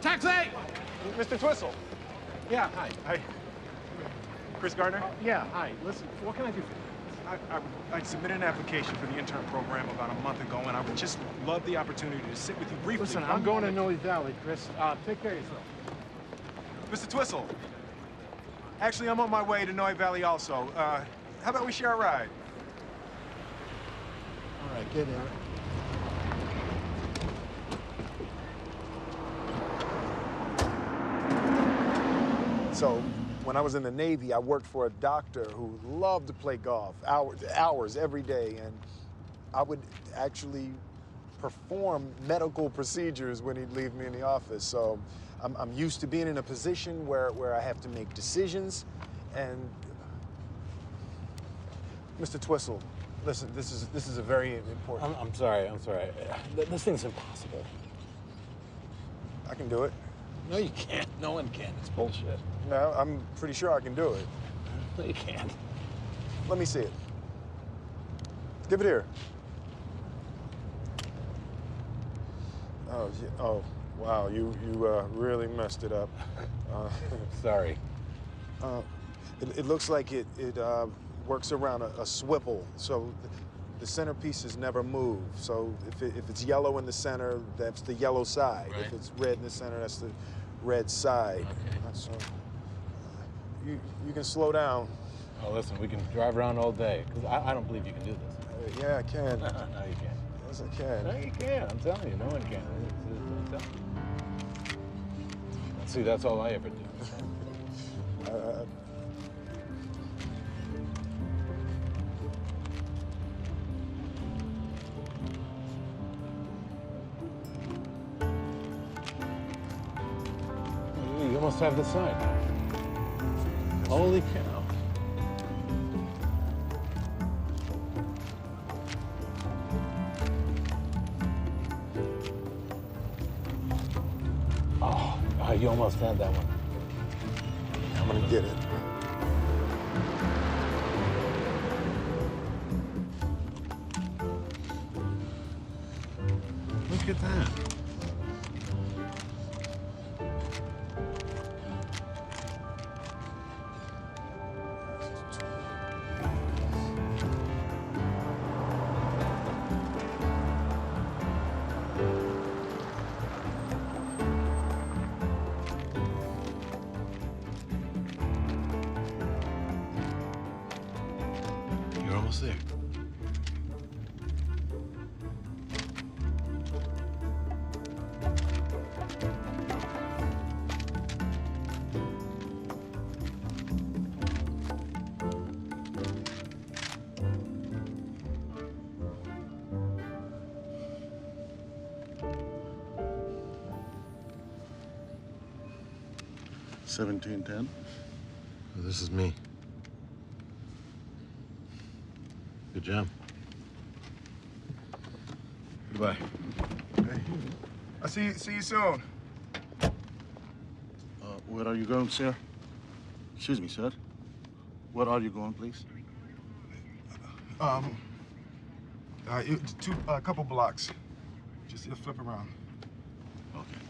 Taxi! Mr. Twistle. Yeah, hi. Hi. Chris Gardner? Yeah, hi. Listen, what can I do for you? I submitted an application for the intern program about a month ago, and I would just love the opportunity to sit with you briefly. Listen, I'm going to Noe Valley, Chris. Take care of yourself. Mr. Twistle. Actually, I'm on my way to Noe Valley also. How about we share a ride? All right, get in. So, when I was in the Navy, I worked for a doctor who loved to play golf, hours every day, and I would actually perform medical procedures when he'd leave me in the office. So, I'm used to being in a position where I have to make decisions, and Mr. Twistle, listen, this is a very important. I'm sorry. This thing's impossible. I can do it. No, you can't. No one can. It's bullshit. No, I'm pretty sure I can do it. No, you can't. Let me see it. Give it here. Oh, oh, wow, you really messed it up. Sorry. It looks like it works around a swivel, so the centerpieces never move. So if it's yellow in the center, that's the yellow side. Right. If it's red in the center, that's the red side. Okay. So you can slow down. Oh, listen, we can drive around all day, because I don't believe you can do this. Yeah, I can. No, you can't. Yes, I can. No, you can't. I'm telling you, no one can. I'm telling you. See, that's all I ever do. You almost have the sign. Holy cow. Oh, you almost had that one. I'm gonna get it. Look at that. You're almost there. $17.10. This is me. Good job. Goodbye. Okay. I'll see you soon. Where are you going, sir? Excuse me, sir. Where are you going, please? A couple blocks. Just flip around. Okay.